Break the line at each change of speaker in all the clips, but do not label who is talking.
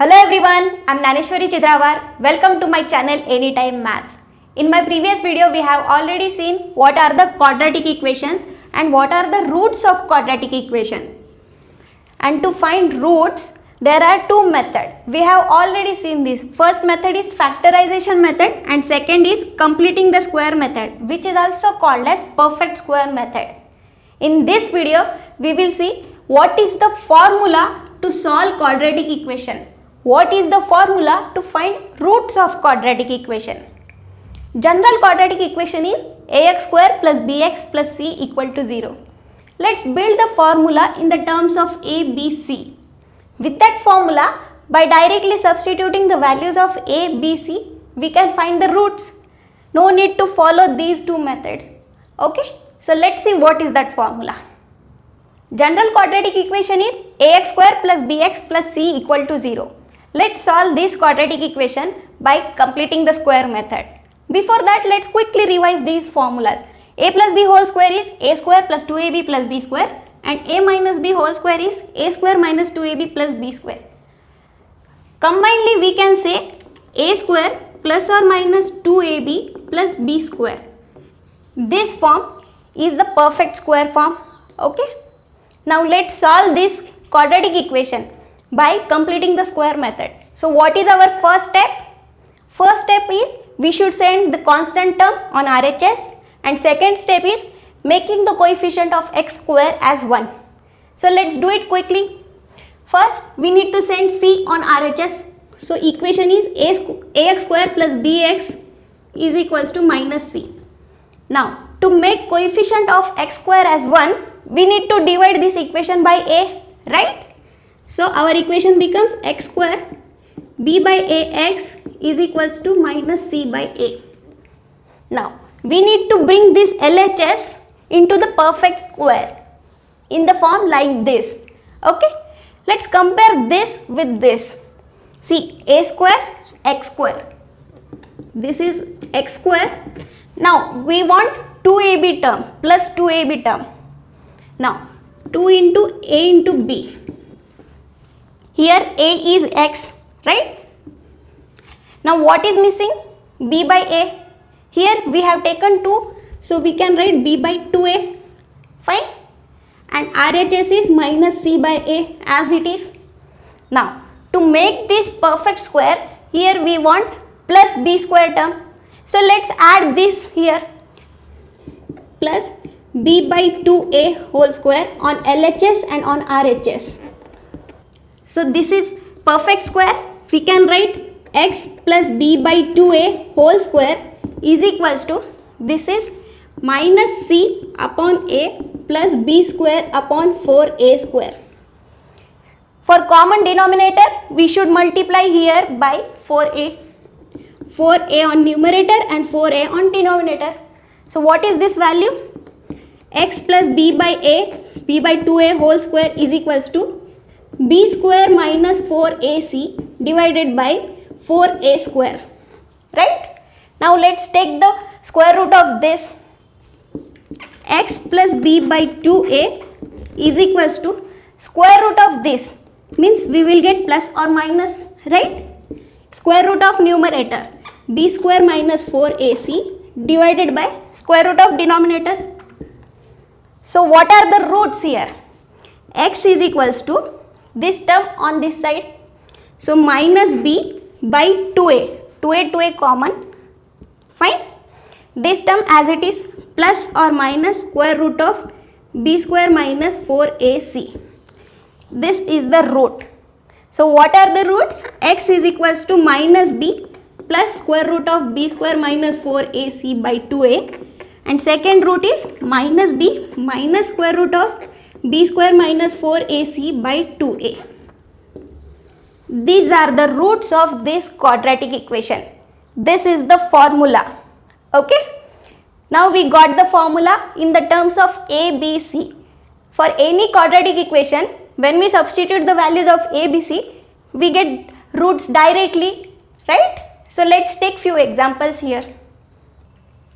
Hello everyone, I'm Naneshwari Chidravar. Welcome to my channel Anytime Maths. In my previous video, we have already seen what are the quadratic equations and what are the roots of quadratic equation. And to find roots, there are two methods. We have already seen this. First method is factorization method and second is completing the square method, which is also called as perfect square method. In this video, we will see what is the formula to solve quadratic equation. What is the formula to find roots of quadratic equation? General quadratic equation is ax square plus bx plus c equal to 0. Let's build the formula in the terms of a, b, c. With that formula, by directly substituting the values of a, b, c, we can find the roots. No need to follow these two methods. Okay, so let's see what is that formula. General quadratic equation is ax square plus bx plus c equal to 0. Let's solve this quadratic equation by completing the square method. Before that, let's quickly revise these formulas. A plus b whole square is a square plus 2ab plus b square and a minus b whole square is a square minus 2ab plus b square. Combinedly, we can say a square plus or minus 2ab plus b square. This form is the perfect square form. Okay. Now let's solve this quadratic equation by completing the square method. So what is our first step? First step is we should send the constant term on RHS and second step is making the coefficient of x square as 1. So let's do it quickly. First we need to send c on RHS. So equation is ax square plus bx is equals to minus c. Now to make coefficient of x square as 1, we need to divide this equation by a, right? So our equation becomes x square b by ax is equals to minus c by a. Now we need to bring this LHS into the perfect square in the form like this. Okay, let's compare this with this. See, a square, x square. This is x square. Now we want 2ab term plus 2ab term. Now 2 into a into b. Here a is x, right? Now what is missing? B by a. Here we have taken 2, so we can write b by 2a. Fine. And RHS is minus c by a as it is. Now to make this perfect square, here we want plus b square term. So let's add this here. Plus b by 2a whole square on LHS and on RHS. So this is perfect square. We can write x plus b by 2a whole square is equals to, this is minus c upon a plus b square upon 4a square. For common denominator, we should multiply here by 4a. 4a on numerator and 4a on denominator. So what is this value? X plus b by a, b by 2a whole square is equals to b square minus 4ac divided by 4a square, right? Now let's take the square root of this. X plus b by 2a is equals to square root of this, means we will get plus or minus, right? Square root of numerator b square minus 4ac divided by square root of denominator. So what are the roots here? X is equals to this term on this side. So minus b by 2a. 2a common. Fine. This term as it is plus or minus square root of b square minus 4ac. This is the root. So what are the roots? X is equals to minus b plus square root of b square minus 4ac by 2a. And second root is minus b minus square root of b square minus 4ac by 2a. These are the roots of this quadratic equation. This is the formula. Okay. Now we got the formula in the terms of a, b, c. For any quadratic equation, when we substitute the values of a, b, c, we get roots directly, right? So let's take few examples here.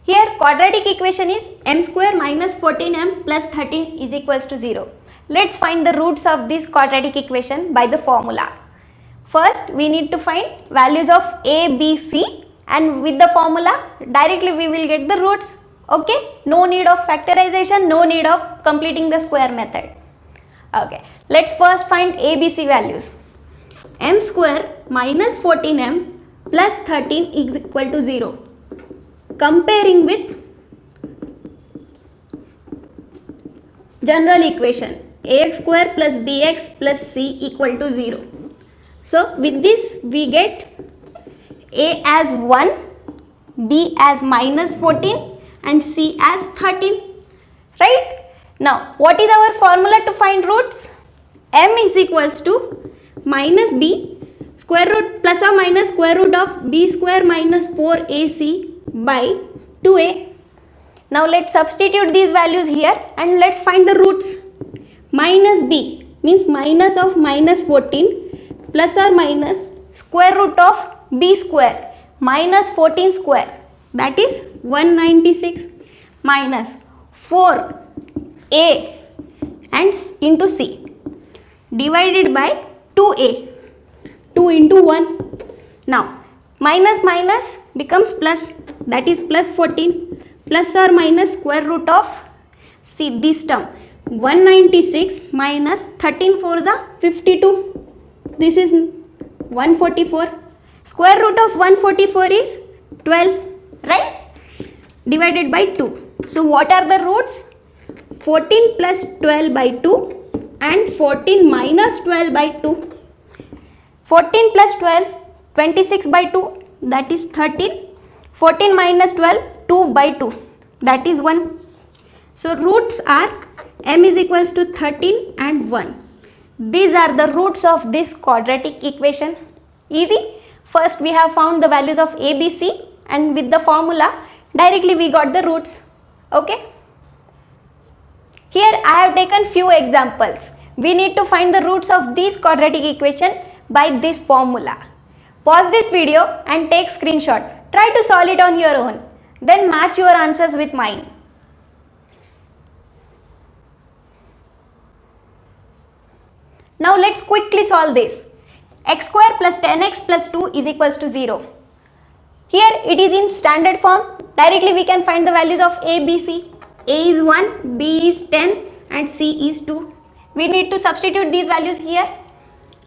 Here quadratic equation is m square minus 14m plus 13 is equals to 0. Let's find the roots of this quadratic equation by the formula. First we need to find values of a, b, c, and with the formula directly we will get the roots. Okay, no need of factorization, no need of completing the square method. Okay, let's first find a, b, c values. M square minus 14m plus 13 is equal to 0. Comparing with general equation ax square plus bx plus c equal to 0. So with this we get a as 1, b as minus 14 and c as 13, right? Now what is our formula to find roots? M is equals to minus b square root plus or minus square root of b square minus 4ac by 2a. Now let's substitute these values here and let's find the roots. Minus b means minus of minus 14 plus or minus square root of b square minus 14 square, that is 196, minus 4a and into c divided by 2a, 2 into 1. Now minus minus becomes plus, that is plus 14 plus or minus square root of, see this term, 196 minus 13 4 is 52, this is 144, square root of 144 is 12, right, divided by 2. So what are the roots? 14 plus 12 by 2 and 14 minus 12 by 2. 14 plus 12, 26 by 2, that is 13. 14 minus 12, 2 by 2, that is 1. So roots are m is equals to 13 and 1. These are the roots of this quadratic equation. Easy. First we have found the values of a, b, c, and with the formula directly we got the roots. Okay. Here I have taken few examples. We need to find the roots of this quadratic equation by this formula. Pause this video and take screenshot. Try to solve it on your own. Then match your answers with mine. Now let's quickly solve this. X square plus 10x plus 2 is equals to 0. Here it is in standard form. Directly we can find the values of a, b, c. A is 1, b is 10 and c is 2. We need to substitute these values here.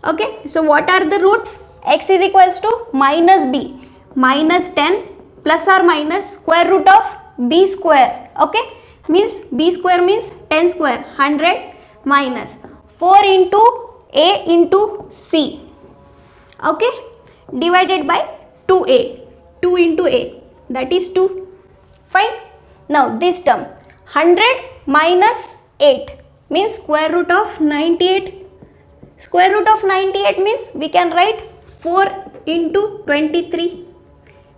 Okay, so what are the roots? X is equals to minus b minus 10 plus or minus square root of b square. Okay, means b square means 10 square, 100, minus 4 into a into c. Okay, divided by 2a, 2 into a, that is 2. Fine. Now this term 100 minus 8 means square root of 98. Square root of 98 means we can write 4 into 23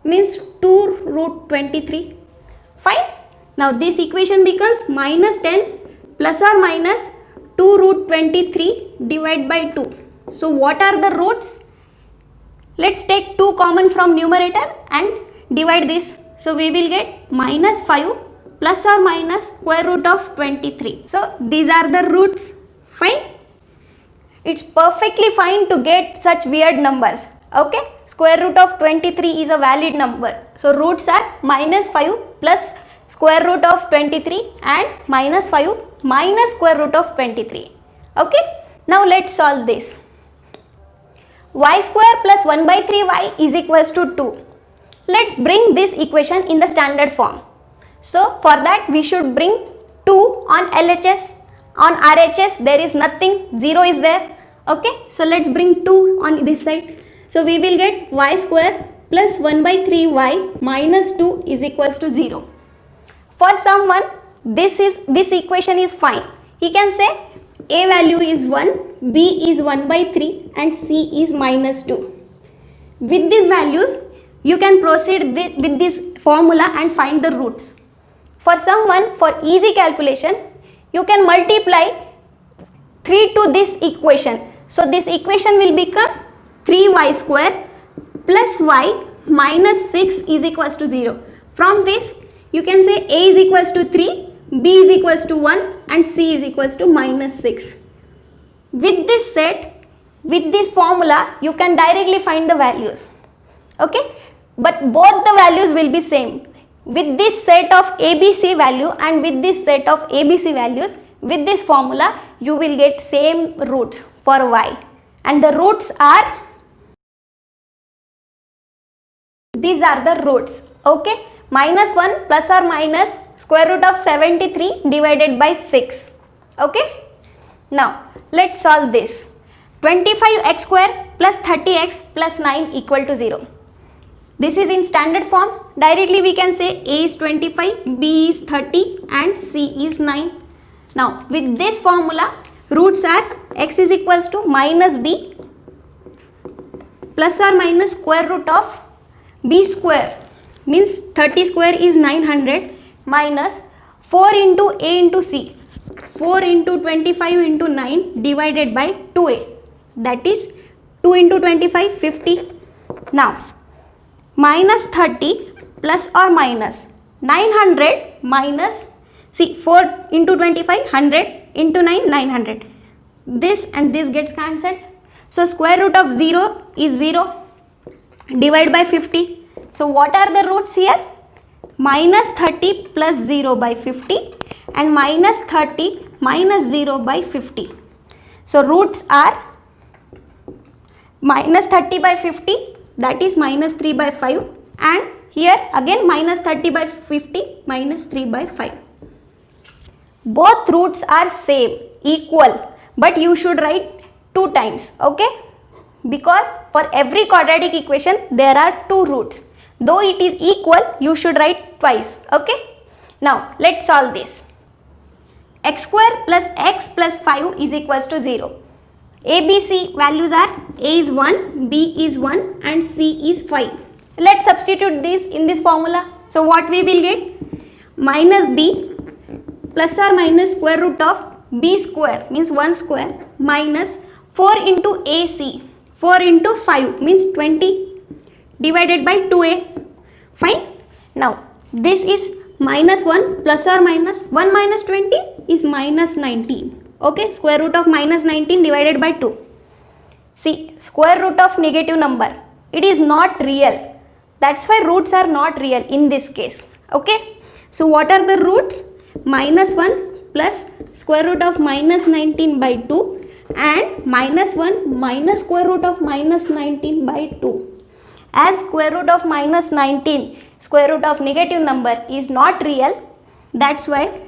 means 2 root 23. Fine. Now this equation becomes minus 10 plus or minus 2 root 23 divided by 2. So what are the roots? Let's take 2 common from numerator and divide this. So we will get minus 5 plus or minus square root of 23. So these are the roots. Fine. It's perfectly fine to get such weird numbers. Okay. Square root of 23 is a valid number. So roots are minus 5 plus square root of 23 and minus 5 minus square root of 23. Okay. Now let's solve this. Y square plus 1 by 3y is equals to 2. Let's bring this equation in the standard form. So for that we should bring 2 on LHS. On RHS there is nothing, 0 is there. Okay, so let's bring 2 on this side. So we will get y square plus 1 by 3y minus 2 is equals to 0. For someone this equation is fine. He can say a value is 1, b is 1 by 3 and c is minus 2. With these values you can proceed with this formula and find the roots. For someone, for easy calculation, you can multiply 3 to this equation. So this equation will become 3y square plus y minus 6 is equals to 0. From this you can say a is equals to 3, b is equals to 1 and c is equals to minus 6. With this set with this formula you can directly find the values, okay, but both the values will be same. With this set of ABC value and with this set of ABC values, with this formula you will get same roots for y, and the roots are, these are the roots, okay, minus 1 plus or minus square root of 73 divided by 6, okay. Now let's solve this. 25x square plus 30x plus 9 equal to 0. This is in standard form. Directly we can say A is 25, B is 30 and C is 9. Now with this formula, roots are x is equals to minus b plus or minus square root of b square, means 30 square is 900, minus 4 into a into c, 4 into 25 into 9 divided by 2a, that is 2 into 25, 50. Now minus 30 plus or minus 900 minus, see 4 into 25, 100 into 9, 900. This and this gets cancelled. So square root of 0 is 0. Divide by 50. So what are the roots here? Minus 30 plus 0 by 50 and minus 30 minus 0 by 50. So roots are minus 30 by 50, that is minus 3 by 5, and here again minus 30 by 50 minus 3 by 5. Both roots are same, equal, but you should write 2 times, okay, because for every quadratic equation there are 2 roots. Though it is equal, you should write twice, okay. Now let's solve this. X square plus x plus 5 is equals to 0. A, B, C values are A is 1, B is 1 and C is 5. Let's substitute this in this formula. So what we will get? Minus B plus or minus square root of B square, means 1 square, minus 4 into AC, 4 into 5 means 20 divided by 2A. Fine. Now this is minus 1 plus or minus 1 minus 20 is minus 19. Okay, square root of minus 19 divided by 2. See, square root of negative number, it is not real. That's why roots are not real in this case. Okay. So what are the roots? Minus 1 plus square root of minus 19 by 2 and minus 1 minus square root of minus 19 by 2. As square root of minus 19, square root of negative number is not real, that's why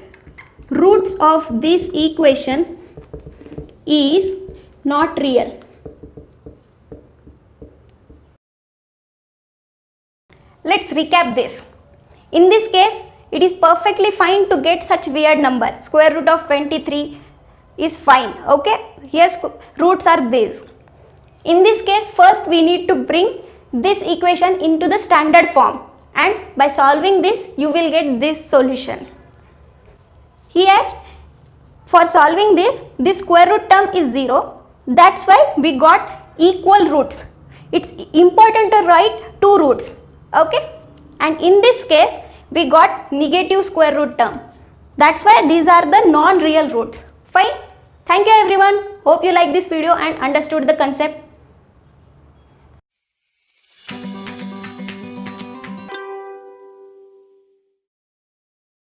roots of this equation is not real. Let's recap this. In this case, it is perfectly fine to get such weird number. Square root of 23 is fine, okay. Here roots are these. In this case, first we need to bring this equation into the standard form, and by solving this you will get this solution. Here for solving this square root term is 0, that's why we got equal roots. It's important to write 2 roots, okay, and in this case we got negative square root term, that's why these are the non-real roots. Fine. Thank you everyone. Hope you like this video and understood the concept.